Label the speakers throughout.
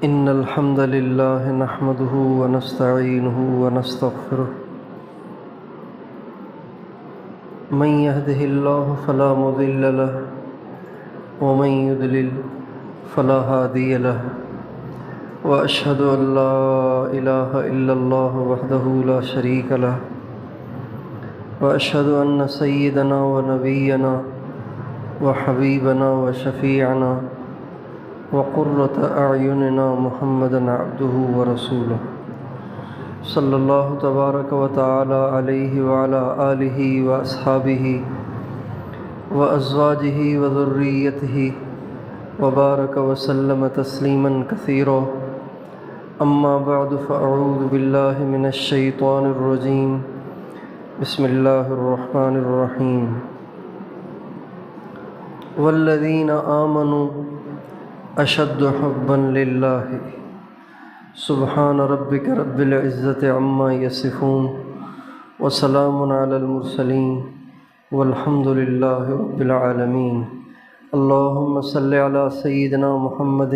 Speaker 1: إن الحمد لله نحمده ونستعينه ونستغفره من يهده الله فلا مضل له ومن يضلل فلا هادي له وأشهد أن لا إله إلا الله وحده لا شريك له وأشهد أن سيدنا ونبينا وحبيبنا وشفيعنا وقرة أعيننا محمدا عبده ورسوله صلى الله تبارك وتعالى عليه وعلى آله وأصحابه وأزواجه وذريته وبارك وسلم تسليما كثيرا. أما بعد فأعوذ بالله من الشيطان الرجيم. بسم الله الرحمن الرحيم. والذين آمنوا أشد حبا لله سبحان ربك رب العزة عما يصفون وسلام على المرسلين والحمد لله رب العالمين. اللهم صل على سيدنا محمد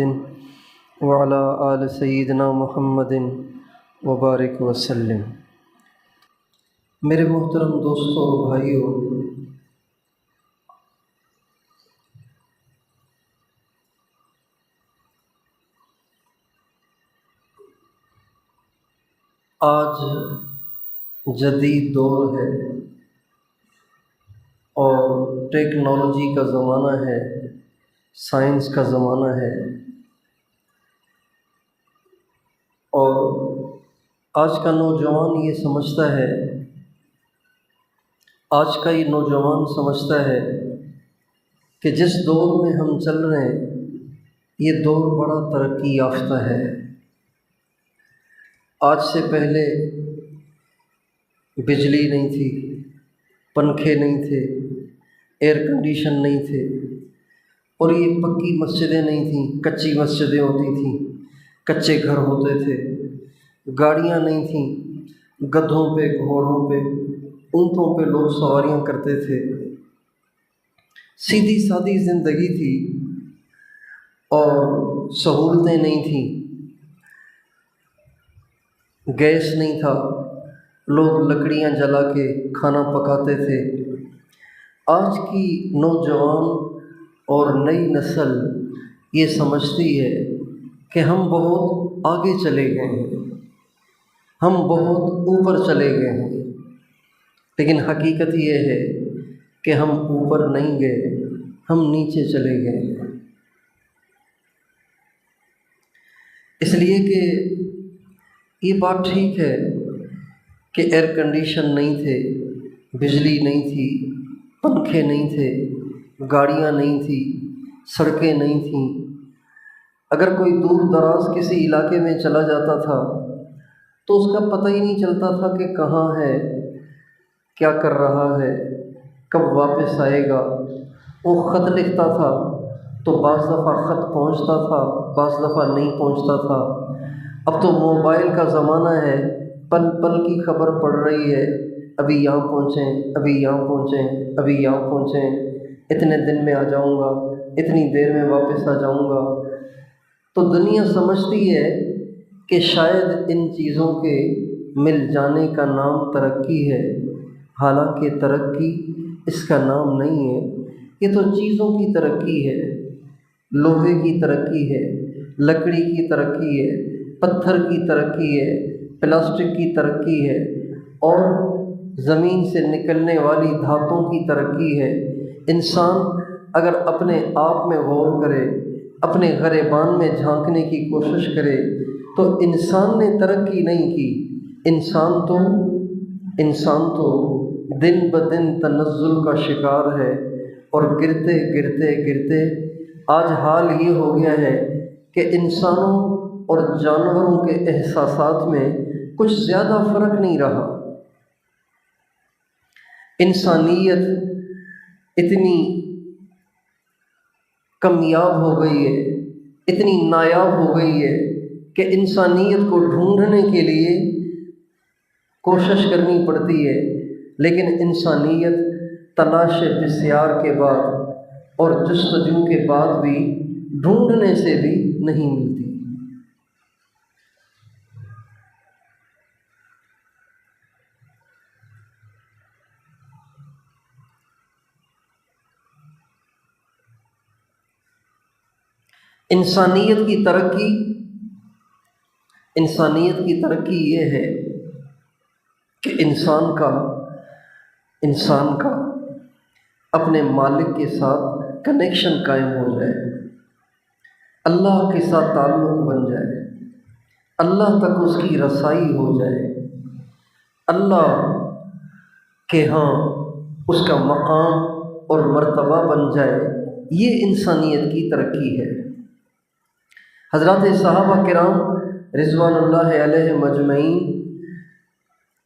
Speaker 1: وعلى آل سيدنا محمد وبارک وسلم. میرے محترم دوستوں اور بھائیوں، آج جدید دور ہے اور ٹیکنالوجی کا زمانہ ہے، سائنس کا زمانہ ہے، اور آج کا نوجوان یہ سمجھتا ہے، آج کا یہ نوجوان سمجھتا ہے کہ جس دور میں ہم چل رہے ہیں یہ دور بڑا ترقی یافتہ ہے۔ آج سے پہلے بجلی نہیں تھی، پنکھے نہیں تھے، ایئر کنڈیشن نہیں تھے، اور یہ پکی مسجدیں نہیں تھیں، کچی مسجدیں ہوتی تھیں، کچے گھر ہوتے تھے، گاڑیاں نہیں تھیں، گدھوں پہ، گھوڑوں پہ، اونٹوں پہ لوگ سواریاں کرتے تھے، سیدھی سادی زندگی تھی اور سہولتیں نہیں تھیں، گیس نہیں تھا، لوگ لکڑیاں جلا کے کھانا پکاتے تھے۔ آج کی نوجوان اور نئی نسل یہ سمجھتی ہے کہ ہم بہت آگے چلے گئے ہیں، ہم بہت اوپر چلے گئے ہیں، لیکن حقیقت یہ ہے کہ ہم اوپر نہیں گئے، ہم نیچے چلے گئے، اس لیے کہ یہ بات ٹھیک ہے کہ ایئر کنڈیشن نہیں تھے، بجلی نہیں تھی، پنکھے نہیں تھے، گاڑیاں نہیں تھیں، سڑکیں نہیں تھیں۔ اگر کوئی دور دراز کسی علاقے میں چلا جاتا تھا تو اس کا پتہ ہی نہیں چلتا تھا کہ کہاں ہے، کیا کر رہا ہے، کب واپس آئے گا۔ وہ خط لکھتا تھا تو بعض دفعہ خط پہنچتا تھا، بعض دفعہ نہیں پہنچتا تھا۔ اب تو موبائل کا زمانہ ہے، پل پل کی خبر پڑ رہی ہے، ابھی یہاں پہنچیں، ابھی یہاں پہنچیں، ابھی یہاں پہنچیں، اتنے دن میں آ جاؤں گا، اتنی دیر میں واپس آ جاؤں گا۔ تو دنیا سمجھتی ہے کہ شاید ان چیزوں کے مل جانے کا نام ترقی ہے، حالانکہ ترقی اس کا نام نہیں ہے۔ یہ تو چیزوں کی ترقی ہے، لوہے کی ترقی ہے، لکڑی کی ترقی ہے، پتھر کی ترقی ہے، پلاسٹک کی ترقی ہے، اور زمین سے نکلنے والی دھاتوں کی ترقی ہے۔ انسان اگر اپنے آپ میں غور کرے، اپنے گریبان میں جھانکنے کی کوشش کرے تو انسان نے ترقی نہیں کی، انسان تو دن بدن تنزل کا شکار ہے، اور گرتے گرتے گرتے آج حال یہ ہو گیا ہے کہ انسانوں اور جانوروں کے احساسات میں کچھ زیادہ فرق نہیں رہا۔ انسانیت اتنی کمیاب ہو گئی ہے، اتنی نایاب ہو گئی ہے کہ انسانیت کو ڈھونڈنے کے لیے کوشش کرنی پڑتی ہے، لیکن انسانیت تلاش بسیار کے بعد اور جستجو کے بعد بھی ڈھونڈنے سے بھی نہیں ملتی۔ انسانیت کی ترقی یہ ہے کہ انسان کا اپنے مالک کے ساتھ کنیکشن قائم ہو جائے، اللہ کے ساتھ تعلق بن جائے، اللہ تک اس کی رسائی ہو جائے، اللہ کے ہاں اس کا مقام اور مرتبہ بن جائے۔ یہ انسانیت کی ترقی ہے۔ حضرات صحابہ کرام رضوان اللہ علیہ مجمعین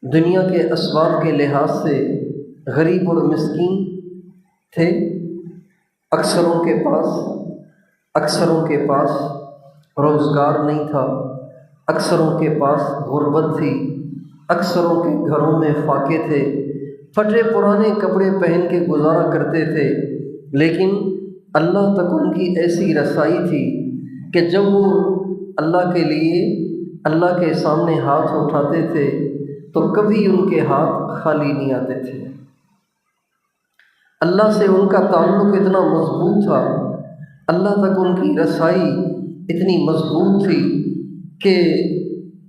Speaker 1: دنیا کے اسباب کے لحاظ سے غریب اور مسکین تھے۔ اکثروں کے پاس روزگار نہیں تھا، اکثروں کے پاس غربت تھی، اکثروں کے گھروں میں فاقے تھے، پھٹے پرانے کپڑے پہن کے گزارا کرتے تھے، لیکن اللہ تک ان کی ایسی رسائی تھی کہ جب وہ اللہ کے لیے اللہ کے سامنے ہاتھ اٹھاتے تھے تو کبھی ان کے ہاتھ خالی نہیں آتے تھے۔ اللہ سے ان کا تعلق اتنا مضبوط تھا، اللہ تک ان کی رسائی اتنی مضبوط تھی کہ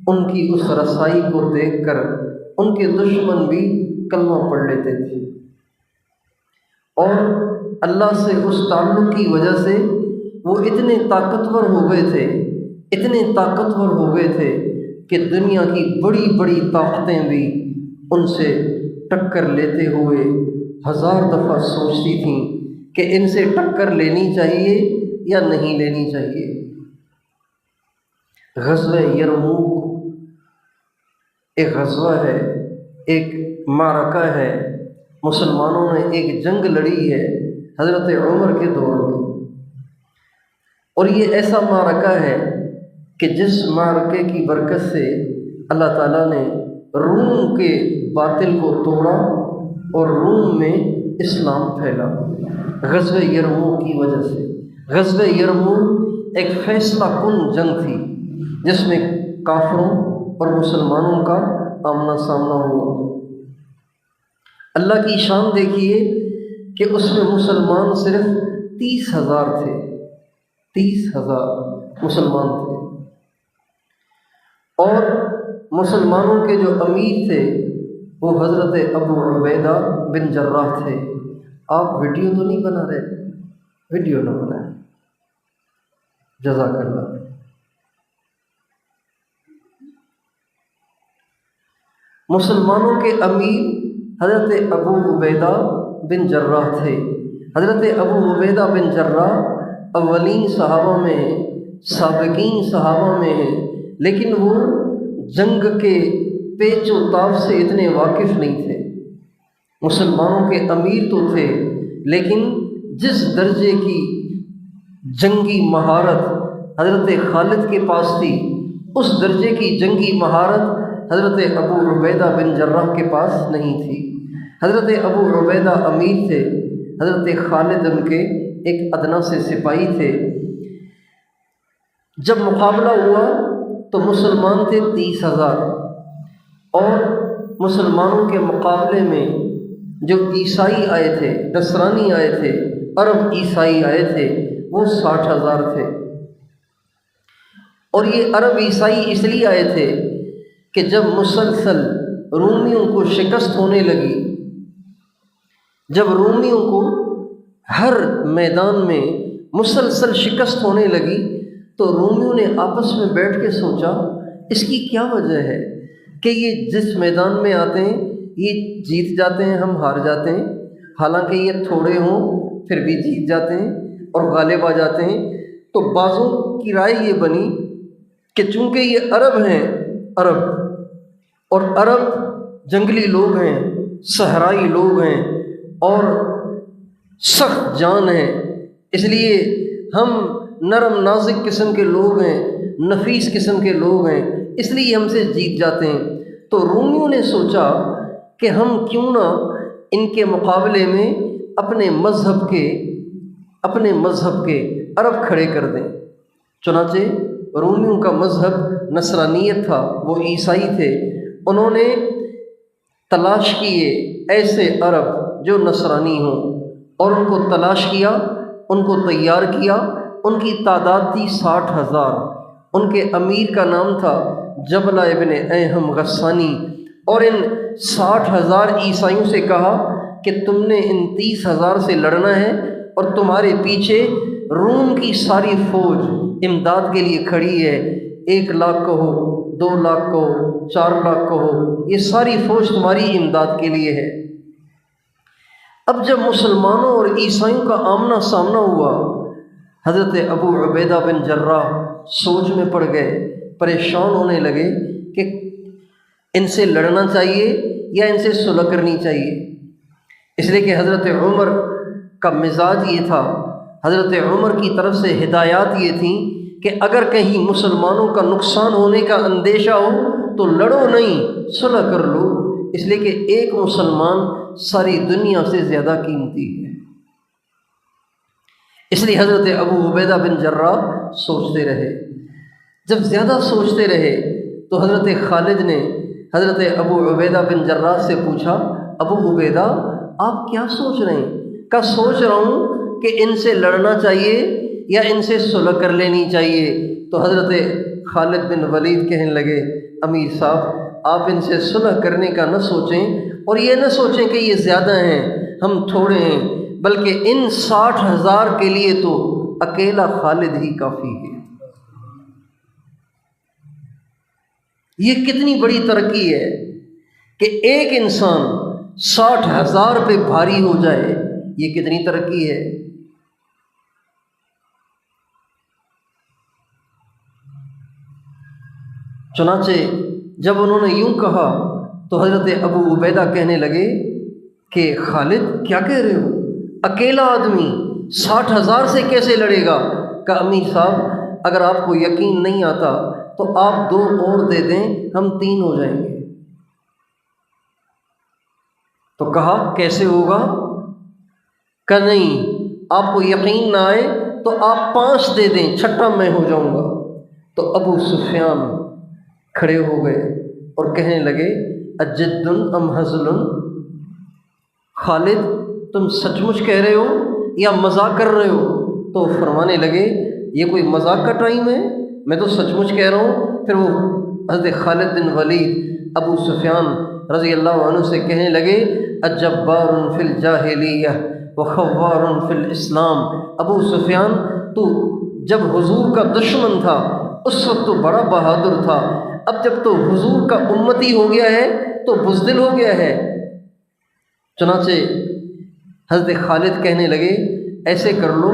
Speaker 1: ان کی اس رسائی کو دیکھ کر ان کے دشمن بھی کلمہ پڑھ لیتے تھے، اور اللہ سے اس تعلق کی وجہ سے وہ اتنے طاقتور ہو گئے تھے کہ دنیا کی بڑی بڑی طاقتیں بھی ان سے ٹکر لیتے ہوئے ہزار دفعہ سوچتی تھیں کہ ان سے ٹکر لینی چاہیے یا نہیں لینی چاہیے۔ غزوہ یرموک ایک غزوہ ہے، ایک معرکہ ہے، مسلمانوں نے ایک جنگ لڑی ہے حضرت عمر کے دور میں، اور یہ ایسا معرکہ ہے کہ جس معرکے کی برکت سے اللہ تعالیٰ نے روم کے باطل کو توڑا اور روم میں اسلام پھیلا غزوہ یرموک کی وجہ سے۔ غزوہ یرموک ایک فیصلہ کن جنگ تھی جس میں کافروں اور مسلمانوں کا آمنا سامنا ہوا۔ اللہ کی شان دیکھیے کہ اس میں مسلمان صرف 30,000 تھے، 30,000 مسلمان تھے، اور مسلمانوں کے جو امیر تھے وہ حضرت ابو عبیدہ بن جراح تھے۔ آپ ویڈیو تو نہیں بنا رہے؟ ویڈیو نہ بنائیں، جزاک اللہ۔ مسلمانوں کے امیر حضرت ابو عبیدہ بن جراح تھے۔ حضرت ابو عبیدہ بن جراح اولین صحابہ میں ہیں، سابقین صحابہ میں ہیں، لیکن وہ جنگ کے پیچ و تاب سے اتنے واقف نہیں تھے۔ مسلمانوں کے امیر تو تھے، لیکن جس درجے کی جنگی مہارت حضرت خالد کے پاس تھی، اس درجے کی جنگی مہارت حضرت ابو عبیدہ بن جراح کے پاس نہیں تھی۔ حضرت ابو عبیدہ امیر تھے، حضرت خالد ان کے ایک ادنا سے سپاہی تھے۔ جب مقابلہ ہوا تو مسلمان تھے 30,000، اور مسلمانوں کے مقابلے میں جو عیسائی آئے تھے، نصرانی آئے تھے، عرب عیسائی آئے تھے، وہ 60,000 تھے۔ اور یہ عرب عیسائی اس لیے آئے تھے کہ جب مسلسل رومیوں کو شکست ہونے لگی، جب رومیوں کو ہر میدان میں مسلسل شکست ہونے لگی، تو رومیوں نے آپس میں بیٹھ کے سوچا اس کی کیا وجہ ہے کہ یہ جس میدان میں آتے ہیں یہ جیت جاتے ہیں، ہم ہار جاتے ہیں، حالانکہ یہ تھوڑے ہوں پھر بھی جیت جاتے ہیں اور غالب آ جاتے ہیں۔ تو بعضوں کی رائے یہ بنی کہ چونکہ یہ عرب ہیں، عرب جنگلی لوگ ہیں، صحرائی لوگ ہیں اور سخت جان ہیں، اس لیے ہم نرم نازک قسم کے لوگ ہیں، نفیس قسم کے لوگ ہیں، اس لیے ہم سے جیت جاتے ہیں۔ تو رومیوں نے سوچا کہ ہم کیوں نہ ان کے مقابلے میں اپنے مذہب کے عرب کھڑے کر دیں۔ چنانچہ رومیوں کا مذہب نصرانیت تھا، وہ عیسائی تھے، انہوں نے تلاش کیے ایسے عرب جو نصرانی ہوں، اور ان کو تلاش کیا، ان کو تیار کیا، ان کی تعداد تھی 60,000۔ ان کے امیر کا نام تھا جبلہ ابن ایہم غسانی، اور ان 60,000 عیسائیوں سے کہا کہ تم نے ان 30,000 سے لڑنا ہے، اور تمہارے پیچھے روم کی ساری فوج امداد کے لیے کھڑی ہے۔ 1 لاکھ کہو، 2 لاکھ کہو، 4 لاکھ کہو، یہ ساری فوج تمہاری امداد کے لیے ہے۔ اب جب مسلمانوں اور عیسائیوں کا آمنا سامنا ہوا، حضرت ابو عبیدہ بن جراح سوچ میں پڑ گئے، پریشان ہونے لگے کہ ان سے لڑنا چاہیے یا ان سے صلح کرنی چاہیے، اس لیے کہ حضرت عمر کا مزاج یہ تھا، حضرت عمر کی طرف سے ہدایات یہ تھیں کہ اگر کہیں مسلمانوں کا نقصان ہونے کا اندیشہ ہو تو لڑو نہیں، صلح کر لو، اس لیے کہ ایک مسلمان ساری دنیا سے زیادہ قیمتی ہے۔ اس لیے حضرت ابو عبیدہ بن جراح سوچتے رہے۔ جب زیادہ سوچتے رہے تو حضرت خالد نے حضرت ابو عبیدہ بن جراح سے پوچھا، ابو عبیدہ آپ کیا سوچ رہے ہیں؟ کیا سوچ رہا ہوں کہ ان سے لڑنا چاہیے یا ان سے صلح کر لینی چاہیے؟ تو حضرت خالد بن ولید کہنے لگے، امیر صاحب آپ ان سے صلح کرنے کا نہ سوچیں، اور یہ نہ سوچیں کہ یہ زیادہ ہیں ہم تھوڑے ہیں، بلکہ ان 60,000 کے لیے تو اکیلا خالد ہی کافی ہے۔ یہ کتنی بڑی ترقی ہے کہ ایک انسان 60,000 پہ بھاری ہو جائے، یہ کتنی ترقی ہے۔ چنانچہ جب انہوں نے یوں کہا تو حضرت ابو عبیدہ کہنے لگے کہ خالد کیا کہہ رہے ہو؟ اکیلا آدمی 60,000 سے کیسے لڑے گا؟ کہ امیر صاحب اگر آپ کو یقین نہیں آتا تو آپ 2 اور دے دیں، ہم 3 ہو جائیں گے۔ تو کہا کیسے ہوگا؟ کہ نہیں، آپ کو یقین نہ آئے تو آپ 5 دے دیں، 6واں میں ہو جاؤں گا۔ تو ابو سفیان کھڑے ہو گئے اور کہنے لگے، اجد ام ہزل؟ خالد تم سچ مچ کہہ رہے ہو یا مذاق کر رہے ہو؟ تو فرمانے لگے یہ کوئی مذاق کا ٹائم ہے، میں تو سچ مچ کہہ رہا ہوں۔ پھر وہ حضرت خالد بن ولید ابو سفیان رضی اللہ عنہ سے کہنے لگے، اجبار فی الجاہلیہ وخوار فی الاسلام۔ ابو سفیان تو جب حضور کا دشمن تھا اس وقت تو بڑا بہادر تھا، اب جب تو حضور کا امتی ہو گیا ہے تو بزدل ہو گیا ہے۔ چنانچہ حضرت خالد کہنے لگے ایسے کر لو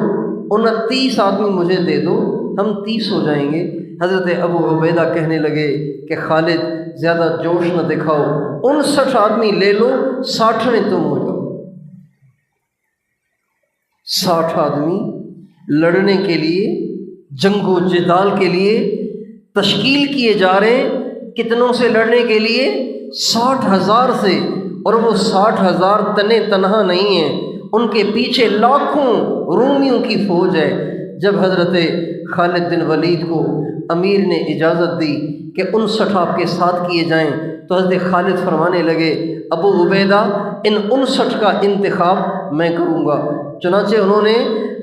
Speaker 1: 29 آدمی مجھے دے دو، ہم 30 ہو جائیں گے۔ حضرت ابو عبیدہ کہنے لگے کہ خالد زیادہ جوش نہ دکھاؤ، 59 آدمی لے لو، 60ویں تم ہو جاؤ۔ 60 آدمی لڑنے کے لیے، جنگ و جدال کے لیے تشکیل کیے جا رہے ہیں۔ کتنوں سے لڑنے کے لیے؟ 60,000 سے، اور وہ 60,000 تنے تنہا نہیں ہیں، ان کے پیچھے لاکھوں رومیوں کی فوج ہے۔ جب حضرت خالد بن ولید کو امیر نے اجازت دی کہ 59 آپ کے ساتھ کیے جائیں تو حضرت خالد فرمانے لگے ابو عبیدہ ان 59 کا انتخاب میں کروں گا۔ چنانچہ انہوں نے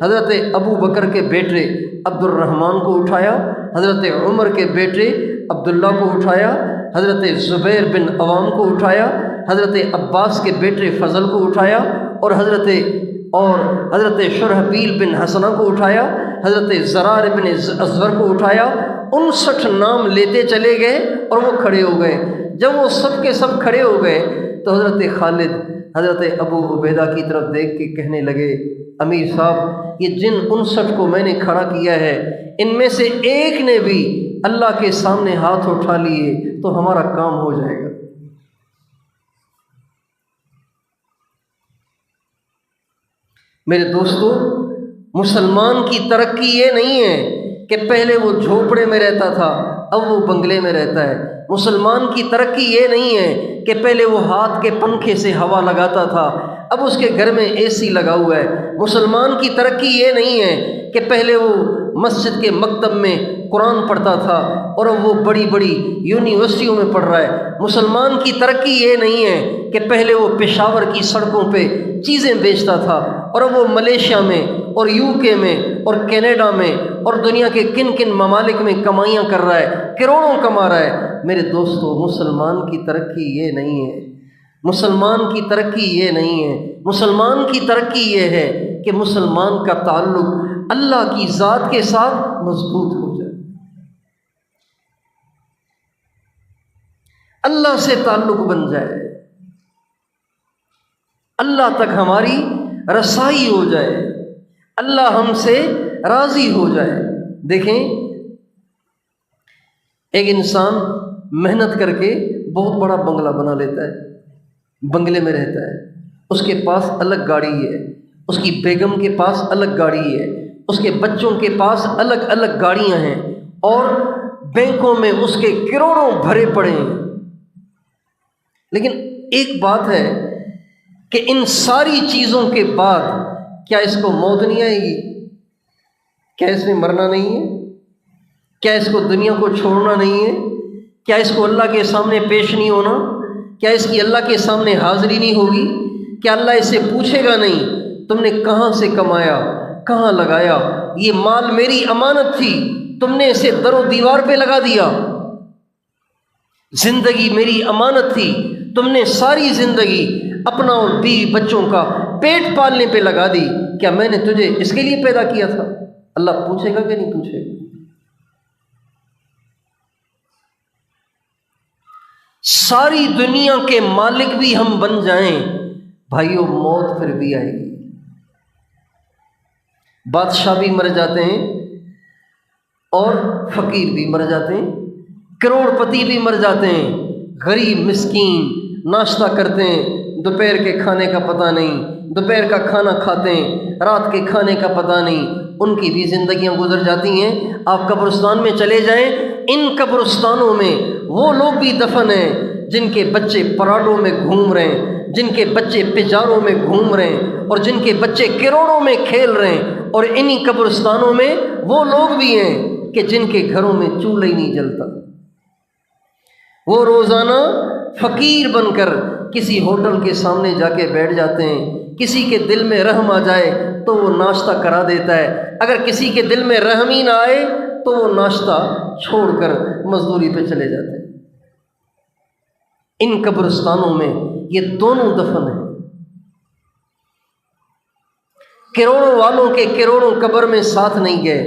Speaker 1: حضرت ابو بکر کے بیٹے عبد الرحمن کو اٹھایا، حضرت عمر کے بیٹے عبداللہ کو اٹھایا، حضرت زبیر بن عوام کو اٹھایا، حضرت عباس کے بیٹے فضل کو اٹھایا، اور حضرت شرحبیل بن حسنہ کو اٹھایا، حضرت زرار بن ازور کو اٹھایا۔ 59 نام لیتے چلے گئے اور وہ کھڑے ہو گئے۔ جب وہ سب کے سب کھڑے ہو گئے تو حضرت خالد حضرت ابو عبیدہ کی طرف دیکھ کے کہنے لگے امیر صاحب یہ جن 59 کو میں نے کھڑا کیا ہے ان میں سے ایک نے بھی اللہ کے سامنے ہاتھ اٹھا لیے تو ہمارا کام ہو جائے گا۔ میرے دوستو، مسلمان کی ترقی یہ نہیں ہے کہ پہلے وہ جھوپڑے میں رہتا تھا اب وہ بنگلے میں رہتا ہے۔ مسلمان کی ترقی یہ نہیں ہے کہ پہلے وہ ہاتھ کے پنکھے سے ہوا لگاتا تھا اب اس کے گھر میں اے سی لگا ہوا ہے۔ مسلمان کی ترقی یہ نہیں ہے کہ پہلے وہ مسجد کے مکتب میں قرآن پڑھتا تھا اور اب وہ بڑی بڑی یونیورسٹیوں میں پڑھ رہا ہے۔ مسلمان کی ترقی یہ نہیں ہے کہ پہلے وہ پشاور کی سڑکوں پہ چیزیں بیچتا تھا اور اب وہ ملیشیا میں اور UK میں اور کینیڈا میں اور دنیا کے کن کن ممالک میں کمائیاں کر رہا ہے، کروڑوں کما رہا ہے۔ میرے دوستو، مسلمان کی ترقی یہ نہیں ہے، مسلمان کی ترقی یہ نہیں ہے۔ مسلمان کی ترقی یہ ہے کہ مسلمان کا تعلق اللہ کی ذات کے ساتھ مضبوط ہو جائے، اللہ سے تعلق بن جائے، اللہ تک ہماری رسائی ہو جائے، اللہ ہم سے راضی ہو جائے۔ دیکھیں، ایک انسان محنت کر کے بہت بڑا بنگلہ بنا لیتا ہے، بنگلے میں رہتا ہے، اس کے پاس الگ گاڑی ہے، اس کی بیگم کے پاس الگ گاڑی ہے، اس کے بچوں کے پاس الگ الگ گاڑیاں ہیں، اور بینکوں میں اس کے کروڑوں بھرے پڑے ہیں۔ لیکن ایک بات ہے کہ ان ساری چیزوں کے بعد کیا اس کو موت نہیں آئے گی؟ کیا اس میں مرنا نہیں ہے؟ کیا اس کو دنیا کو چھوڑنا نہیں ہے؟ کیا اس کو اللہ کے سامنے پیش نہیں ہونا؟ کیا اس کی اللہ کے سامنے حاضری نہیں ہوگی؟ کیا اللہ اس سے پوچھے گا نہیں تم نے کہاں سے کمایا، کہاں لگایا؟ یہ مال میری امانت تھی، تم نے اسے در و دیوار پہ لگا دیا۔ زندگی میری امانت تھی، تم نے ساری زندگی اپنا اور بیوی بچوں کا پیٹ پالنے پہ لگا دی۔ کیا میں نے تجھے اس کے لیے پیدا کیا تھا؟ اللہ پوچھے گا کہ نہیں پوچھے گا؟ ساری دنیا کے مالک بھی ہم بن جائیں بھائیو، موت پھر بھی آئے گی۔ بادشاہ بھی مر جاتے ہیں اور فقیر بھی مر جاتے ہیں، کروڑ پتی بھی مر جاتے ہیں، غریب مسکین ناشتہ کرتے ہیں، دوپہر کے کھانے کا پتہ نہیں، دوپہر کا کھانا کھاتے ہیں، رات کے کھانے کا پتہ نہیں، ان کی بھی زندگیاں گزر جاتی ہیں۔ آپ قبرستان میں چلے جائیں، ان قبرستانوں میں وہ لوگ بھی دفن ہیں جن کے بچے پراڈوں میں گھوم رہے ہیں، جن کے بچے پجاروں میں گھوم رہے ہیں، اور جن کے بچے کروڑوں میں کھیل رہے ہیں، اور انہی قبرستانوں میں وہ لوگ بھی ہیں کہ جن کے گھروں میں چولہا ہی نہیں جلتا۔ وہ روزانہ فقیر بن کر کسی ہوٹل کے سامنے جا کے بیٹھ جاتے ہیں، کسی کے دل میں رحم آ جائے تو وہ ناشتہ کرا دیتا ہے، اگر کسی کے دل میں رحم ہی نہ آئے تو وہ ناشتہ چھوڑ کر مزدوری پہ چلے جاتے ہیں۔ ان قبرستانوں میں یہ دونوں دفن ہیں۔ کروڑوں والوں کے کروڑوں قبر میں ساتھ نہیں گئے،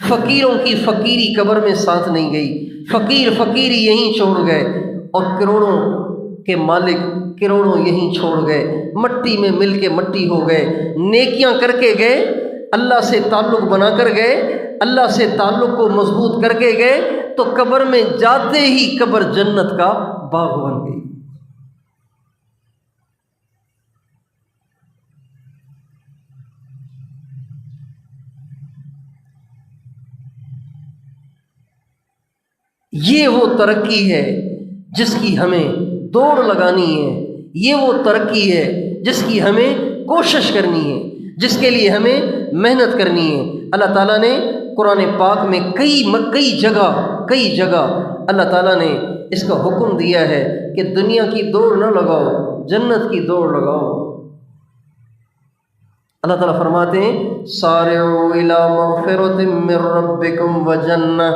Speaker 1: فقیروں کی فقیری قبر میں ساتھ نہیں گئی، فقیر فقیری یہیں چھوڑ گئے، اور کروڑوں کے مالک کروڑوں یہیں چھوڑ گئے، مٹی میں مل کے مٹی ہو گئے۔ نیکیاں کر کے گئے، اللہ سے تعلق بنا کر گئے، اللہ سے تعلق کو مضبوط کر کے گئے، تو قبر میں جاتے ہی قبر جنت کا باغ بن گئی۔ یہ وہ ترقی ہے جس کی ہمیں دوڑ لگانی ہے، یہ وہ ترقی ہے جس کی ہمیں کوشش کرنی ہے، جس کے لیے ہمیں محنت کرنی ہے۔ اللہ تعالیٰ نے قرآن پاک میں کئی جگہ اللہ تعالیٰ نے اس کا حکم دیا ہے کہ دنیا کی دوڑ نہ لگاؤ، جنت کی دوڑ لگاؤ۔ اللہ تعالیٰ فرماتے ہیں سارعوا الی مغفرۃ من ربکم وجنہ،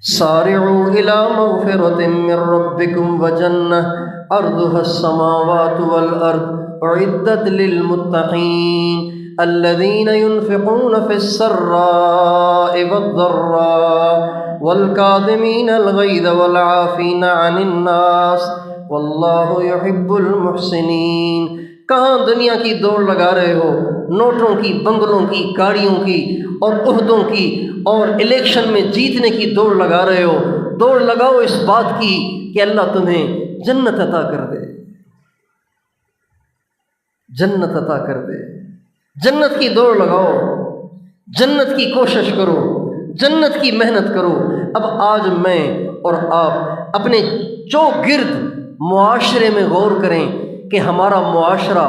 Speaker 1: سارعوا الی مغفرۃ من ربکم وجنہ عرضها السماوات والارض اعدت للمتقین الذین ينفقون فی السراء والضراء والکاظمین الغیظ والعافین عن الناس واللہ یحب المحسنین۔ کہاں دنیا کی دوڑ لگا رہے ہو؟ نوٹوں کی، بنگلوں کی، گاڑیوں کی اور عہدوں کی اور الیکشن میں جیتنے کی دوڑ لگا رہے ہو؟ دوڑ لگاؤ اس بات کی کہ اللہ تمہیں جنت عطا کر دے، جنت عطا کر دے۔ جنت کی دوڑ لگاؤ، جنت کی کوشش کرو، جنت کی محنت کرو۔ اب آج میں اور آپ اپنے چوگرد معاشرے میں غور کریں کہ ہمارا معاشرہ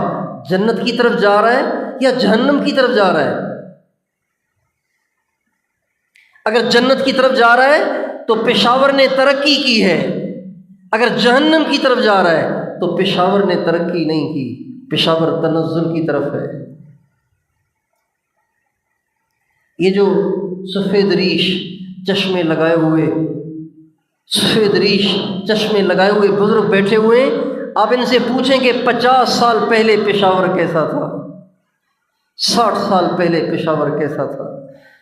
Speaker 1: جنت کی طرف جا رہا ہے یا جہنم کی طرف جا رہا ہے؟ اگر جنت کی طرف جا رہا ہے تو پشاور نے ترقی کی ہے، اگر جہنم کی طرف جا رہا ہے تو پشاور نے ترقی نہیں کی، پشاور تنزل کی طرف ہے۔ یہ جو سفید ریش چشمے لگائے ہوئے، سفید ریش چشمے لگائے ہوئے بزرگ بیٹھے ہوئے ہیں، آپ ان سے پوچھیں کہ 50 سال پہلے پشاور کیسا تھا، 60 سال پہلے پشاور کیسا تھا،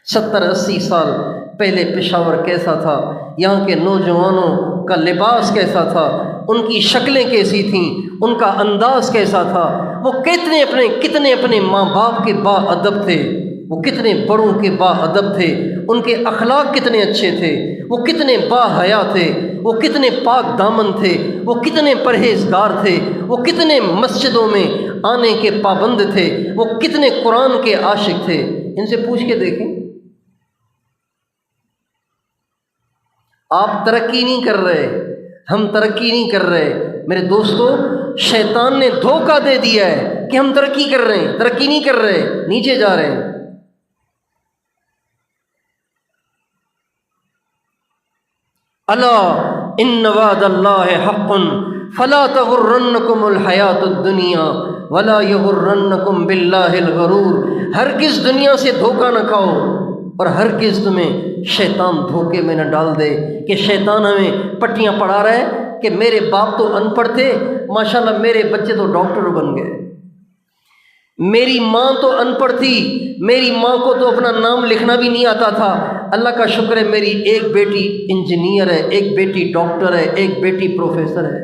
Speaker 1: 70-80 سال پہلے پشاور کیسا تھا، یہاں کے نوجوانوں کا لباس کیسا تھا، ان کی شکلیں کیسی تھیں، ان کا انداز کیسا تھا، وہ کتنے اپنے ماں باپ کے با ادب تھے، وہ کتنے بڑوں کے با ادب تھے، ان کے اخلاق کتنے اچھے تھے، وہ کتنے با حیا تھے، وہ کتنے پاک دامن تھے، وہ کتنے پرہیزگار تھے، وہ کتنے مسجدوں میں آنے کے پابند تھے، وہ کتنے قرآن کے عاشق تھے۔ ان سے پوچھ کے دیکھیں۔ آپ ترقی نہیں کر رہے، ہم ترقی نہیں کر رہے میرے دوستو، شیطان نے دھوکہ دے دیا ہے کہ ہم ترقی کر رہے ہیں، ترقی نہیں کر رہے، نیچے جا رہے ہیں۔ الا ان وعد اللہ حق فلا تغرنکم الحیات الدنیا ولا یغرنکم باللہ الغرور۔ ہرگز دنیا سے دھوکہ نہ کھاؤ، اور ہرگز تمہیں شیطان دھوکے میں نہ ڈال دے کہ شیطان ہمیں پٹیاں پڑھا رہا ہے کہ میرے باپ تو ان پڑھ تھے، ماشاءاللہ میرے بچے تو ڈاکٹر بن گئے، میری ماں تو ان پڑھ تھی، میری ماں کو تو اپنا نام لکھنا بھی نہیں آتا تھا، اللہ کا شکر ہے میری ایک بیٹی انجینئر ہے، ایک بیٹی ڈاکٹر ہے، ایک بیٹی پروفیسر ہے۔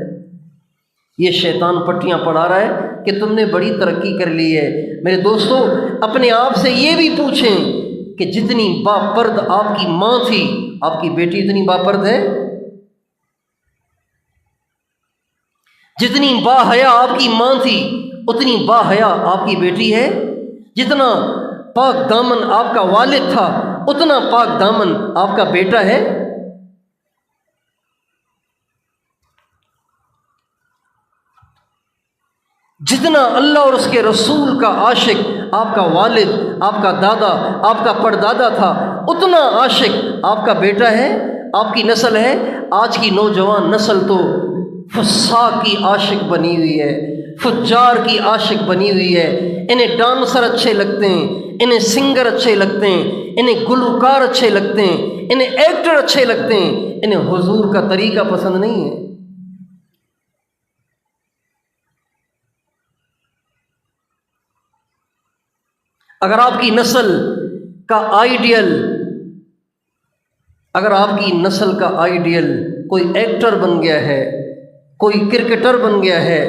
Speaker 1: یہ شیطان پٹیاں پڑھا رہا ہے کہ تم نے بڑی ترقی کر لی ہے۔ میرے دوستو، اپنے آپ سے یہ بھی پوچھیں کہ جتنی باپرد آپ کی ماں تھی، آپ کی بیٹی اتنی باپرد ہے؟ جتنی با حیا آپ کی ماں تھی اتنی با حیا آپ کی بیٹی ہے؟ جتنا پاک دامن آپ کا والد تھا اتنا پاک دامن آپ کا بیٹا ہے؟ جتنا اللہ اور اس کے رسول کا عاشق آپ کا والد، آپ کا دادا، آپ کا پردادا تھا، اتنا عاشق آپ کا بیٹا ہے، آپ کی نسل ہے۔ آج کی نوجوان نسل تو فساق کی عاشق بنی ہوئی ہے، فجار کی عاشق بنی ہوئی ہے۔ انہیں ڈانسر اچھے لگتے ہیں، انہیں سنگر اچھے لگتے ہیں، انہیں گلوکار اچھے لگتے ہیں، انہیں ایکٹر اچھے لگتے ہیں، انہیں حضور کا طریقہ پسند نہیں ہے۔ اگر آپ کی نسل کا آئیڈیل کوئی ایکٹر بن گیا ہے، کوئی کرکٹر بن گیا ہے،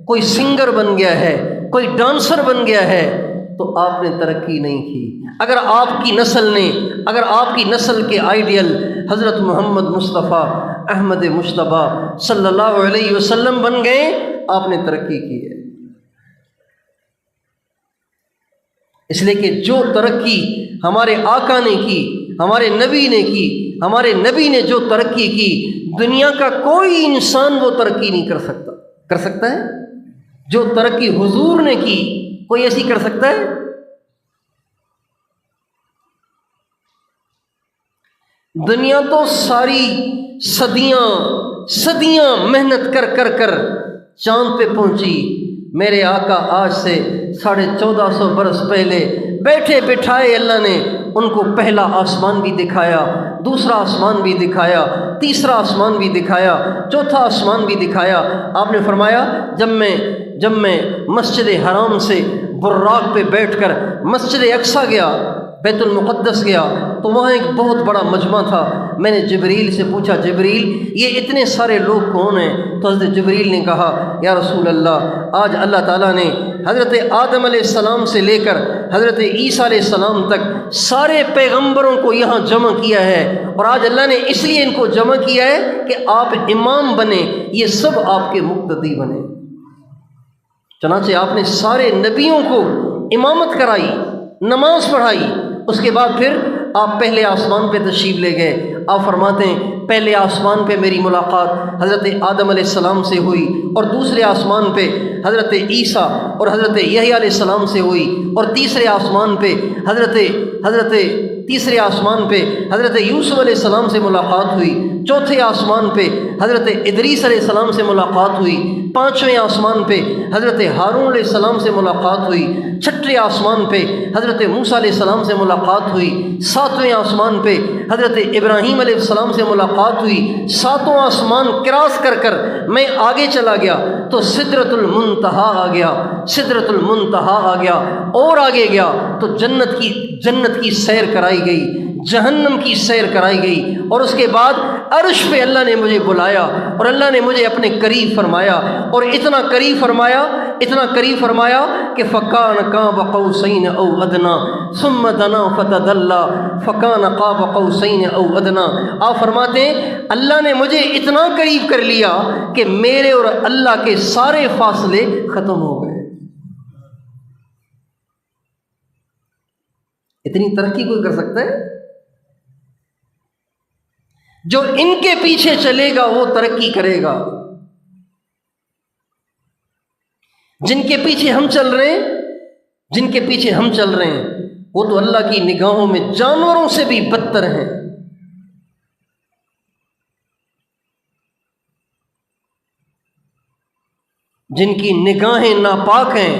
Speaker 1: کوئی سنگر بن گیا ہے، کوئی ڈانسر بن گیا ہے، تو آپ نے ترقی نہیں کی۔ اگر آپ کی نسل کے آئیڈیل حضرت محمد مصطفیٰ احمد مجتبیٰ صلی اللہ علیہ وسلم بن گئے، آپ نے ترقی کی ہے۔ اس لیے کہ جو ترقی ہمارے آقا نے کی، ہمارے نبی نے کی، ہمارے نبی نے جو ترقی کی، دنیا کا کوئی انسان وہ ترقی نہیں کر سکتا ہے؟ جو ترقی حضور نے کی کوئی ایسی کر سکتا ہے؟ دنیا تو ساری صدیاں محنت کر چاند پہ پہنچی۔ میرے آقا آج سے 1450 برس پہلے بیٹھے بٹھائے اللہ نے ان کو پہلا آسمان بھی دکھایا، دوسرا آسمان بھی دکھایا، تیسرا آسمان بھی دکھایا، چوتھا آسمان بھی دکھایا۔ آپ نے فرمایا جب میں مسجد حرام سے براق پہ بیٹھ کر مسجد اقصیٰ گیا، بیت المقدس گیا، تو وہاں ایک بہت بڑا مجمع تھا۔ میں نے جبریل سے پوچھا، جبریل یہ اتنے سارے لوگ کون ہیں؟ تو حضرت جبریل نے کہا، یا رسول اللہ، آج اللہ تعالیٰ نے حضرت آدم علیہ السلام سے لے کر حضرت عیسیٰ علیہ السلام تک سارے پیغمبروں کو یہاں جمع کیا ہے، اور آج اللہ نے اس لیے ان کو جمع کیا ہے کہ آپ امام بنے، یہ سب آپ کے مقتدی بنے۔ چنانچہ آپ نے سارے نبیوں کو امامت کرائی، نماز پڑھائی، اس کے بعد پھر آپ پہلے آسمان پہ تشریف لے گئے۔ آپ فرماتے ہیں پہلے آسمان پہ میری ملاقات حضرت آدم علیہ السلام سے ہوئی، اور دوسرے آسمان پہ حضرت عیسیٰ اور حضرت یحییٰ علیہ السلام سے ہوئی، اور تیسرے آسمان پہ حضرت تیسرے آسمان پہ حضرت یوسف علیہ السلام سے ملاقات ہوئی، چوتھے آسمان پہ حضرت ادریس علیہ السلام سے ملاقات ہوئی، پانچویں آسمان پہ حضرت ہارون علیہ السلام سے ملاقات ہوئی، چھٹے آسمان پہ حضرت موسیٰ علیہ السلام سے ملاقات ہوئی، ساتویں آسمان پہ حضرت ابراہیم علیہ السلام سے ملاقات ہوئی، ساتوں آسمان کراس کر کر میں آگے چلا گیا تو سدرۃ المنتہا آ گیا، سدرۃ المنتہا آ گیا، اور آگے گیا تو جنت کی سیر کرائی گئی، جہنم کی سیر کرائی گئی، اور اس کے بعد عرش پہ اللہ نے مجھے بلایا اور اللہ نے مجھے اپنے قریب فرمایا، اور اتنا قریب فرمایا کہ فَكَانَ قَابَ قَوْسَيْنِ أَوْ أَدْنَىٰ ثُمَّ دَنَا فَتَدَلَّىٰ فَكَانَ قَابَ قَوْسَيْنِ أَوْ أَدْنَىٰ۔ آپ فرماتے ہیں اللہ نے مجھے اتنا قریب کر لیا کہ میرے اور اللہ کے سارے فاصلے ختم ہو گئے۔ اتنی ترقی کوئی کر سکتا ہے؟ جو ان کے پیچھے چلے گا وہ ترقی کرے گا، جن کے پیچھے ہم چل رہے ہیں وہ تو اللہ کی نگاہوں میں جانوروں سے بھی بدتر ہیں۔ جن کی نگاہیں ناپاک ہیں،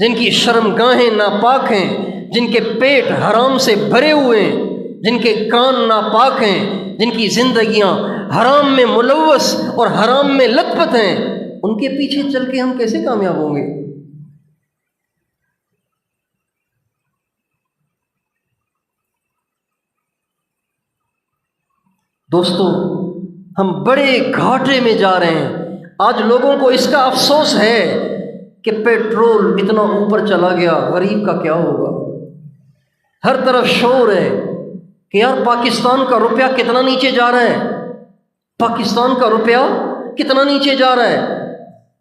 Speaker 1: جن کی شرمگاہیں ناپاک ہیں، جن کے پیٹ حرام سے بھرے ہوئے ہیں، جن کے کان ناپاک ہیں، جن کی زندگیاں حرام میں ملوث اور حرام میں لت پت ہیں، ان کے پیچھے چل کے ہم کیسے کامیاب ہوں گے؟ دوستو، ہم بڑے گھاٹے میں جا رہے ہیں۔ آج لوگوں کو اس کا افسوس ہے کہ پیٹرول اتنا اوپر چلا گیا، غریب کا کیا ہوگا؟ ہر طرف شور ہے کہ یار پاکستان کا روپیہ کتنا نیچے جا رہا ہے، پاکستان کا روپیہ کتنا نیچے جا رہا ہے۔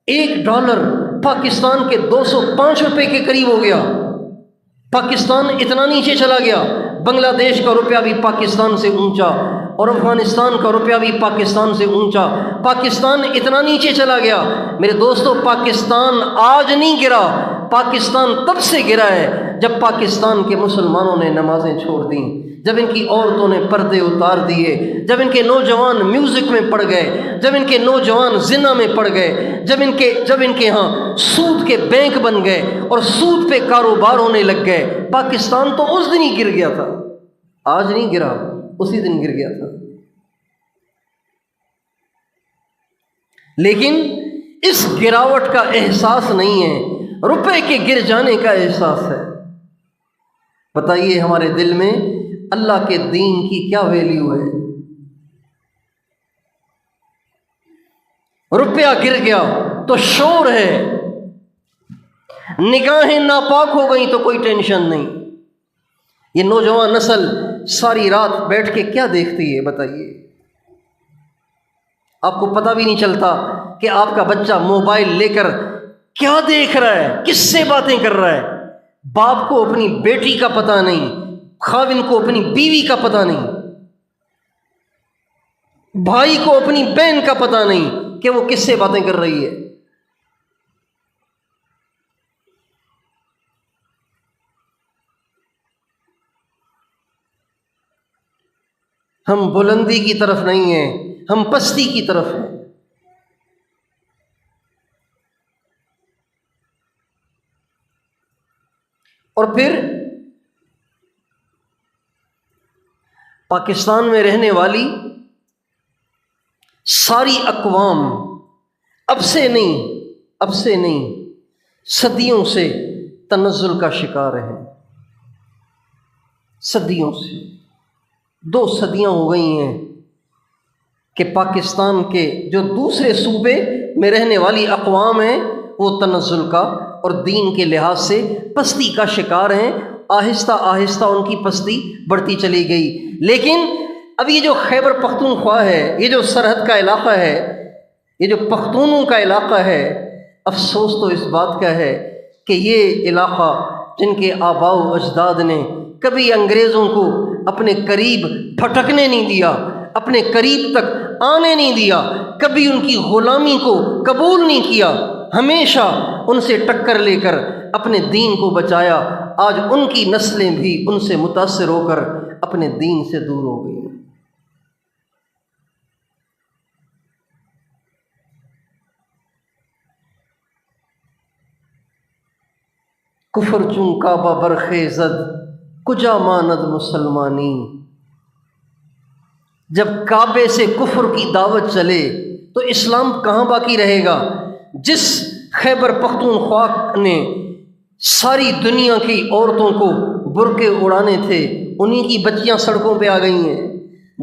Speaker 1: $1 پاکستان کے 205 روپے کے قریب ہو گیا، پاکستان اتنا نیچے چلا گیا۔ بنگلہ دیش کا روپیہ بھی پاکستان سے اونچا، اور افغانستان کا روپیہ بھی پاکستان سے اونچا۔ پاکستان اتنا نیچے چلا گیا۔ میرے دوستو، پاکستان آج نہیں گرا، پاکستان تب سے گرا ہے جب پاکستان کے مسلمانوں نے نمازیں چھوڑ دیں، جب ان کی عورتوں نے پردے اتار دیے، جب ان کے نوجوان میوزک میں پڑ گئے، جب ان کے نوجوان زنا میں پڑ گئے، جب ان کے ہاں سود کے بینک بن گئے اور سود پہ کاروبار ہونے لگ گئے۔ پاکستان تو اس دن ہی گر گیا تھا، آج نہیں گرا، اسی دن گر گیا تھا۔ لیکن اس گراوٹ کا احساس نہیں ہے، روپے کے گر جانے کا احساس ہے۔ بتائیے ہمارے دل میں اللہ کے دین کی کیا ویلیو ہے؟ روپیہ گر گیا تو شور ہے، نگاہیں ناپاک ہو گئیں تو کوئی ٹینشن نہیں۔ یہ نوجوان نسل ساری رات بیٹھ کے کیا دیکھتی ہے بتائیے؟ آپ کو پتہ بھی نہیں چلتا کہ آپ کا بچہ موبائل لے کر کیا دیکھ رہا ہے، کس سے باتیں کر رہا ہے۔ باپ کو اپنی بیٹی کا پتہ نہیں، خاوند کو اپنی بیوی کا پتہ نہیں، بھائی کو اپنی بہن کا پتہ نہیں کہ وہ کس سے باتیں کر رہی ہے۔ ہم بلندی کی طرف نہیں ہیں، ہم پستی کی طرف ہیں۔ اور پھر پاکستان میں رہنے والی ساری اقوام اب سے نہیں صدیوں سے تنزل کا شکار ہیں، صدیوں سے 2 صدیاں ہو گئی ہیں کہ پاکستان کے جو دوسرے صوبے میں رہنے والی اقوام ہیں وہ تنزل کا اور دین کے لحاظ سے پستی کا شکار ہیں۔ آہستہ آہستہ ان کی پستی بڑھتی چلی گئی۔ لیکن اب یہ جو خیبر پختونخوا ہے، یہ جو سرحد کا علاقہ ہے، یہ جو پختونوں کا علاقہ ہے، افسوس تو اس بات کا ہے کہ یہ علاقہ جن کے آباء و اجداد نے کبھی انگریزوں کو اپنے قریب پھٹکنے نہیں دیا، اپنے قریب تک آنے نہیں دیا، کبھی ان کی غلامی کو قبول نہیں کیا، ہمیشہ ان سے ٹکر لے کر اپنے دین کو بچایا۔ آج ان کی نسلیں بھی ان سے متاثر ہو کر اپنے دین سے دور ہو گئی ہیں۔ کفر چون کعبہ برخیزد کجا ماند مسلمانی، جب کعبے سے کفر کی دعوت چلے تو اسلام کہاں باقی رہے گا؟ جس خیبر پختونخوا نے ساری دنیا کی عورتوں کو برقعے اڑانے تھے، انہی کی بچیاں سڑکوں پہ آ گئی ہیں۔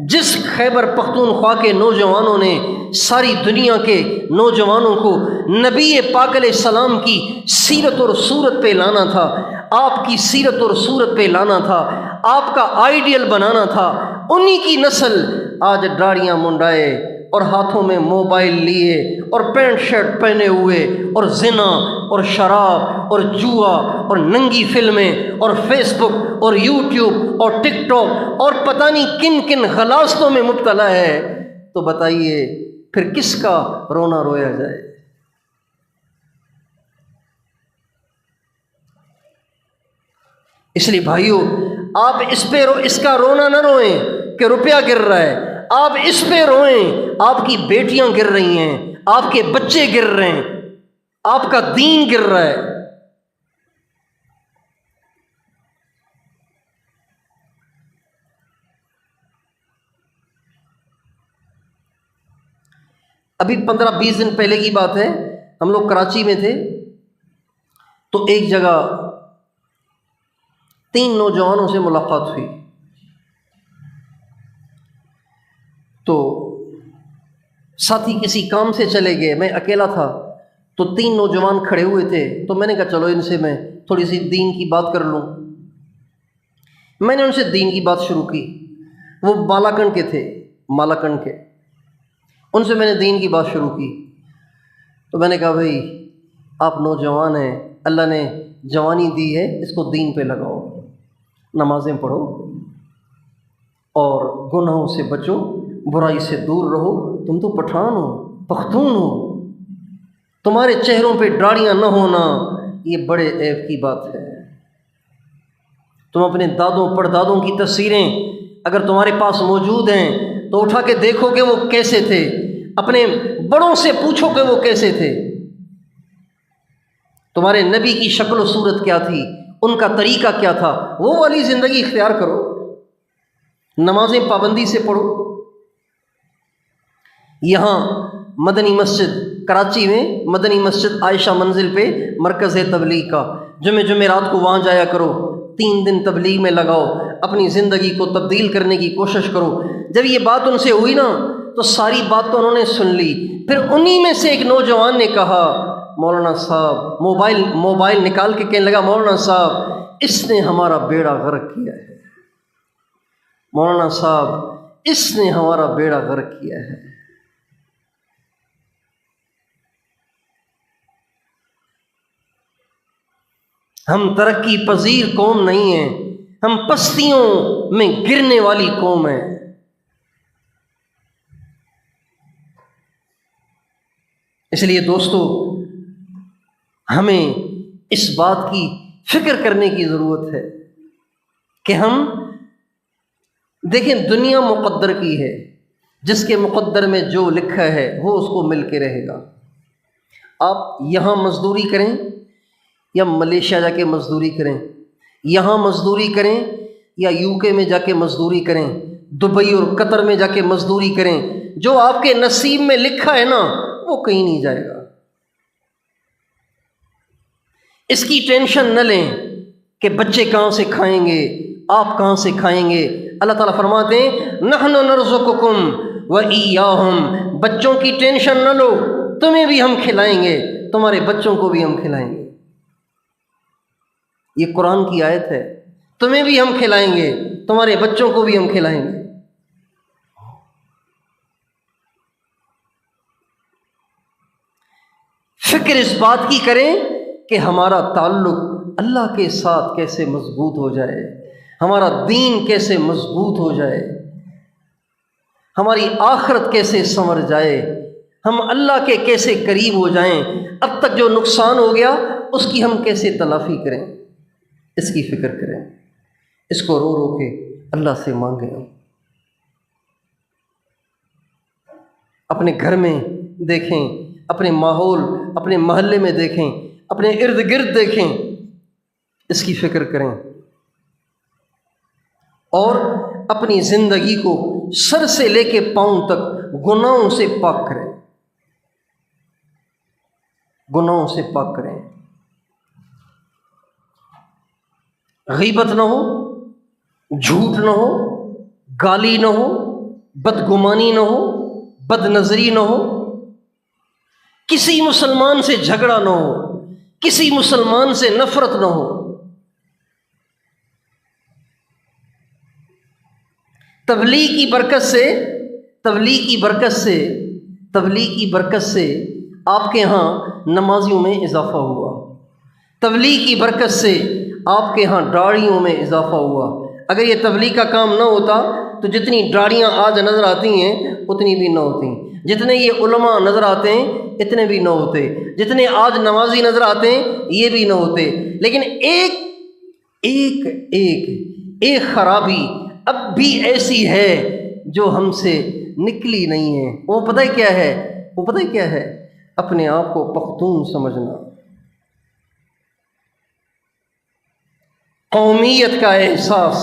Speaker 1: جس خیبر پختونخوا کے نوجوانوں نے ساری دنیا کے نوجوانوں کو نبی پاک علیہ السلام کی سیرت اور صورت پہ لانا تھا، آپ کی سیرت اور صورت پہ لانا تھا، آپ کا آئیڈیل بنانا تھا، انہی کی نسل آج داڑیاں منڈائے اور ہاتھوں میں موبائل لیے اور پینٹ شرٹ پہنے ہوئے اور زنا اور شراب اور جوا اور ننگی فلمیں اور فیس بک اور یوٹیوب اور ٹک ٹاک اور پتہ نہیں کن کن غلاستوں میں مبتلا ہے۔ تو بتائیے پھر کس کا رونا رویا جائے؟ اس لیے بھائیو، آپ اس کا رونا نہ روئیں کہ روپیہ گر رہا ہے، آپ اس پہ روئیں آپ کی بیٹیاں گر رہی ہیں، آپ کے بچے گر رہے ہیں، آپ کا دین گر رہا ہے۔ ابھی 15-20 دن پہلے کی بات ہے، ہم لوگ کراچی میں تھے تو ایک جگہ 3 نوجوانوں سے ملاقات ہوئی۔ تو ساتھی کسی کام سے چلے گئے، میں اکیلا تھا، تو 3 نوجوان کھڑے ہوئے تھے، تو میں نے کہا چلو ان سے میں تھوڑی سی دین کی بات کر لوں۔ میں نے ان سے دین کی بات شروع کی۔ وہ مالاکنڈ کے تھے، مالاکنڈ کے، ان سے میں نے دین کی بات شروع کی۔ تو میں نے کہا بھائی آپ نوجوان ہیں، اللہ نے جوانی دی ہے، اس کو دین پہ لگاؤ، نمازیں پڑھو اور گناہوں سے بچو، برائی سے دور رہو، تم تو پٹھان ہو، پختون ہو، تمہارے چہروں پہ داڑیاں نہ ہونا یہ بڑے عیب کی بات ہے۔ تم اپنے دادوں پردادوں کی تصویریں اگر تمہارے پاس موجود ہیں تو اٹھا کے دیکھو کہ وہ کیسے تھے، اپنے بڑوں سے پوچھو کہ وہ کیسے تھے، تمہارے نبی کی شکل و صورت کیا تھی، ان کا طریقہ کیا تھا، وہ والی زندگی اختیار کرو، نمازیں پابندی سے پڑھو۔ یہاں مدنی مسجد کراچی میں مدنی مسجد عائشہ منزل پہ مرکز ہے تبلیغ کا، جمعرات کو وہاں جایا کرو، 3 دن تبلیغ میں لگاؤ، اپنی زندگی کو تبدیل کرنے کی کوشش کرو۔ جب یہ بات ان سے ہوئی نا تو ساری بات تو انہوں نے سن لی، پھر انہی میں سے ایک نوجوان نے کہا مولانا صاحب، موبائل نکال کے کہنے لگا مولانا صاحب اس نے ہمارا بیڑا غرق کیا ہے، مولانا صاحب اس نے ہمارا بیڑا غرق کیا ہے۔ ہم ترقی پذیر قوم نہیں ہیں، ہم پستیوں میں گرنے والی قوم ہیں۔ اس لیے دوستو ہمیں اس بات کی فکر کرنے کی ضرورت ہے کہ ہم دیکھیں دنیا مقدر کی ہے، جس کے مقدر میں جو لکھا ہے وہ اس کو مل کے رہے گا۔ آپ یہاں مزدوری کریں یا ملیشیا جا کے مزدوری کریں، یہاں مزدوری کریں یا UK میں جا کے مزدوری کریں، دبئی اور قطر میں جا کے مزدوری کریں، جو آپ کے نصیب میں لکھا ہے نا وہ کہیں نہیں جائے گا۔ اس کی ٹینشن نہ لیں کہ بچے کہاں سے کھائیں گے، آپ کہاں سے کھائیں گے۔ اللہ تعالیٰ فرماتے ہیں نحن نرزقکم وإیاہم، بچوں کی ٹینشن نہ لو، تمہیں بھی ہم کھلائیں گے، تمہارے بچوں کو بھی ہم کھلائیں گے۔ یہ قرآن کی آیت ہے، تمہیں بھی ہم کھلائیں گے، تمہارے بچوں کو بھی ہم کھلائیں گے۔ فکر اس بات کی کریں کہ ہمارا تعلق اللہ کے ساتھ کیسے مضبوط ہو جائے، ہمارا دین کیسے مضبوط ہو جائے، ہماری آخرت کیسے سنور جائے، ہم اللہ کے کیسے قریب ہو جائیں، اب تک جو نقصان ہو گیا اس کی ہم کیسے تلافی کریں، اس کی فکر کریں، اس کو رو رو کے اللہ سے مانگیں. اپنے گھر میں دیکھیں، اپنے ماحول، اپنے محلے میں دیکھیں، اپنے ارد گرد دیکھیں، اس کی فکر کریں اور اپنی زندگی کو سر سے لے کے پاؤں تک گناہوں سے پاک کریں، گناہوں سے پاک کریں. غیبت نہ ہو، جھوٹ نہ ہو، گالی نہ ہو، بدگمانی نہ ہو، بد نظری نہ ہو، کسی مسلمان سے جھگڑا نہ ہو، کسی مسلمان سے نفرت نہ ہو. تبلیغ کی برکت سے آپ کے ہاں نمازیوں میں اضافہ ہوا. تبلیغ کی برکت سے آپ کے ہاں داڑھیوں میں اضافہ ہوا. اگر یہ تبلیغ کا کام نہ ہوتا تو جتنی داڑھیاں آج نظر آتی ہیں اتنی بھی نہ ہوتی، جتنے یہ علماء نظر آتے ہیں اتنے بھی نہ ہوتے، جتنے آج نمازی نظر آتے ہیں یہ بھی نہ ہوتے. لیکن ایک خرابی اب بھی ایسی ہے جو ہم سے نکلی نہیں ہے. وہ پتہ کیا ہے؟ اپنے آپ کو پختون سمجھنا، قومیت کا احساس.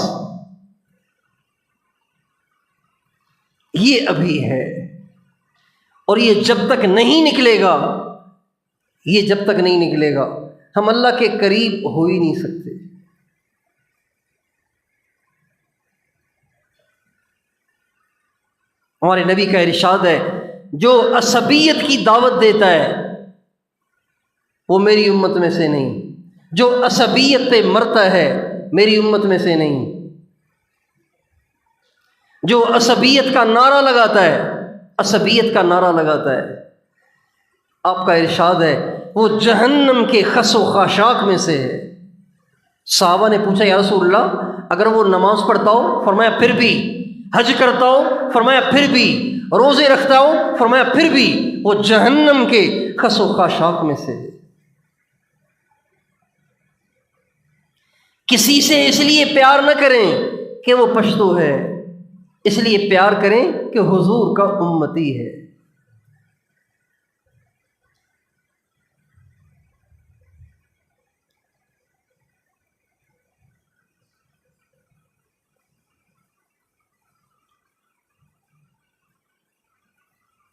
Speaker 1: یہ ابھی ہے اور یہ جب تک نہیں نکلے گا ہم اللہ کے قریب ہو ہی نہیں سکتے. ہمارے نبی کا ارشاد ہے، جو عصبیت کی دعوت دیتا ہے وہ میری امت میں سے نہیں، جو عصبیت پہ مرتا ہے میری امت میں سے نہیں، جو عصبیت کا نعرہ لگاتا ہے آپ کا ارشاد ہے وہ جہنم کے خس و خاشاک میں سے ہے. صحابہ نے پوچھا یا رسول اللہ اگر وہ نماز پڑھتا ہو؟ فرمایا پھر بھی. حج کرتا ہو؟ فرمایا پھر بھی. روزے رکھتا ہو؟ فرمایا پھر بھی. وہ جہنم کے خس و خاشاک میں سے ہے. کسی سے اس لیے پیار نہ کریں کہ وہ پشتو ہے، اس لیے پیار کریں کہ حضور کا امتی ہے.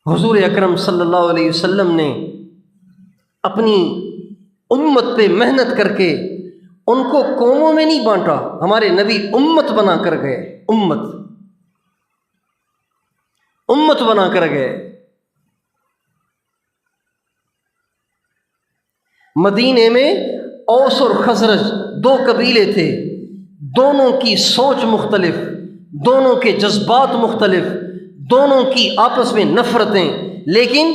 Speaker 1: حضور اکرم صلی اللہ علیہ وسلم نے اپنی امت پہ محنت کر کے ان کو قوموں میں نہیں بانٹا. ہمارے نبی امت بنا کر گئے، امت بنا کر گئے. مدینے میں اوس اور خزرج دو قبیلے تھے، دونوں کی سوچ مختلف، دونوں کے جذبات مختلف، دونوں کی آپس میں نفرتیں. لیکن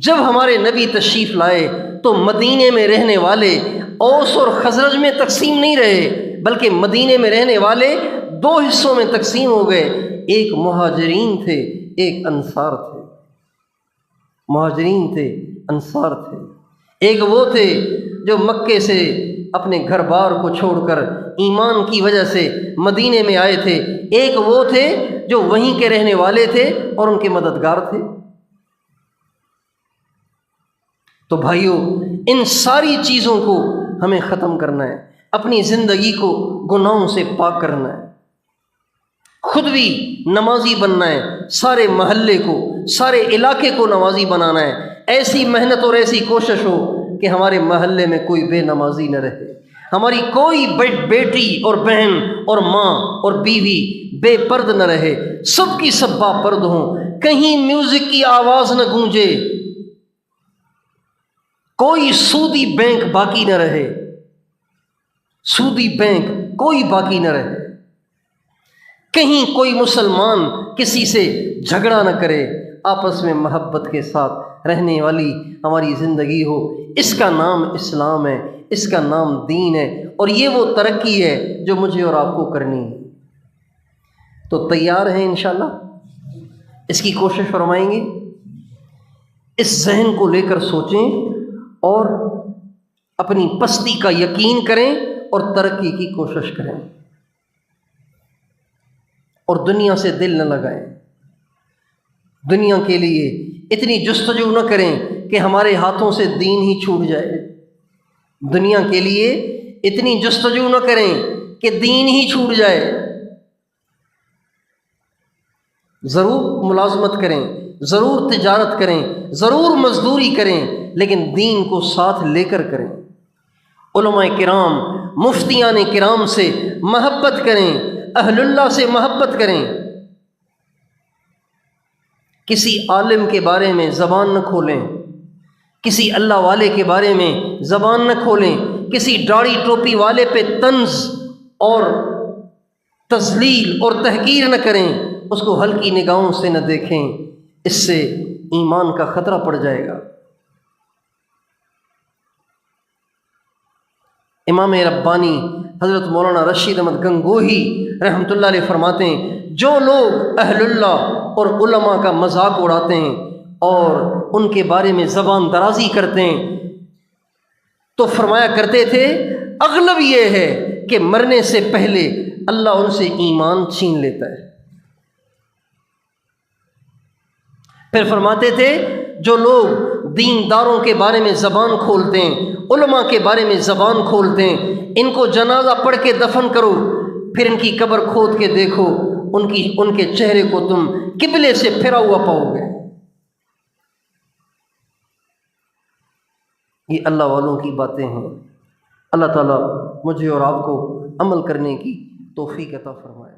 Speaker 1: جب ہمارے نبی تشریف لائے تو مدینے میں رہنے والے اوس اور خزرج میں تقسیم نہیں رہے، بلکہ مدینے میں رہنے والے دو حصوں میں تقسیم ہو گئے. ایک مہاجرین تھے، ایک انصار تھے. مہاجرین تھے، انصار تھے. ایک وہ تھے جو مکے سے اپنے گھر بار کو چھوڑ کر ایمان کی وجہ سے مدینے میں آئے تھے. ایک وہ تھے جو وہیں کے رہنے والے تھے اور ان کے مددگار تھے. تو بھائیو ان ساری چیزوں کو ہمیں ختم کرنا ہے، اپنی زندگی کو گناہوں سے پاک کرنا ہے، خود بھی نمازی بننا ہے، سارے محلے کو، سارے علاقے کو نمازی بنانا ہے. ایسی محنت اور ایسی کوشش ہو کہ ہمارے محلے میں کوئی بے نمازی نہ رہے، ہماری کوئی بیٹی اور بہن اور ماں اور بیوی بے پرد نہ رہے، سب کی سب با پرد ہوں. کہیں میوزک کی آواز نہ گونجے، کوئی سودی بینک باقی نہ رہے، سودی بینک کوئی باقی نہ رہے. کہیں کوئی مسلمان کسی سے جھگڑا نہ کرے، آپس میں محبت کے ساتھ رہنے والی ہماری زندگی ہو. اس کا نام اسلام ہے، اس کا نام دین ہے، اور یہ وہ ترقی ہے جو مجھے اور آپ کو کرنی ہے. تو تیار ہیں انشاءاللہ؟ اس کی کوشش فرمائیں گے. اس ذہن کو لے کر سوچیں اور اپنی پستی کا یقین کریں اور ترقی کی کوشش کریں. اور دنیا سے دل نہ لگائیں، دنیا کے لیے اتنی جستجو نہ کریں کہ ہمارے ہاتھوں سے دین ہی چھوٹ جائے، دنیا کے لیے اتنی جستجو نہ کریں کہ دین ہی چھوٹ جائے۔ ضرور ملازمت کریں، ضرور تجارت کریں، ضرور مزدوری کریں، لیکن دین کو ساتھ لے کر کریں۔ علماء کرام، مفتیان کرام سے محبت کریں، اہل اللہ سے محبت کریں۔ کسی عالم کے بارے میں زبان نہ کھولیں، کسی اللہ والے کے بارے میں زبان نہ کھولیں، کسی داڑھی ٹوپی والے پہ طنز اور تذلیل اور تحقیر نہ کریں، اس کو ہلکی نگاہوں سے نہ دیکھیں، اس سے ایمان کا خطرہ پڑ جائے گا۔ امام ربانی حضرت مولانا رشید احمد گنگوہی رحمۃ اللہ علیہ فرماتے ہیں، جو لوگ اہل اللہ اور علماء کا مذاق اڑاتے ہیں اور ان کے بارے میں زبان درازی کرتے ہیں تو فرمایا کرتے تھے اغلب یہ ہے کہ مرنے سے پہلے اللہ ان سے ایمان چھین لیتا ہے۔ پھر فرماتے تھے جو لوگ دینداروں کے بارے میں زبان کھولتے ہیں، علماء کے بارے میں زبان کھولتے ہیں، ان کو جنازہ پڑھ کے دفن کرو، پھر ان کی قبر کھود کے دیکھو، ان کے چہرے کو تم قبلے سے پھرا ہوا پاؤ گے۔ یہ اللہ والوں کی باتیں ہیں۔ اللہ تعالیٰ مجھے اور آپ کو عمل کرنے کی توفیق عطا فرمائے۔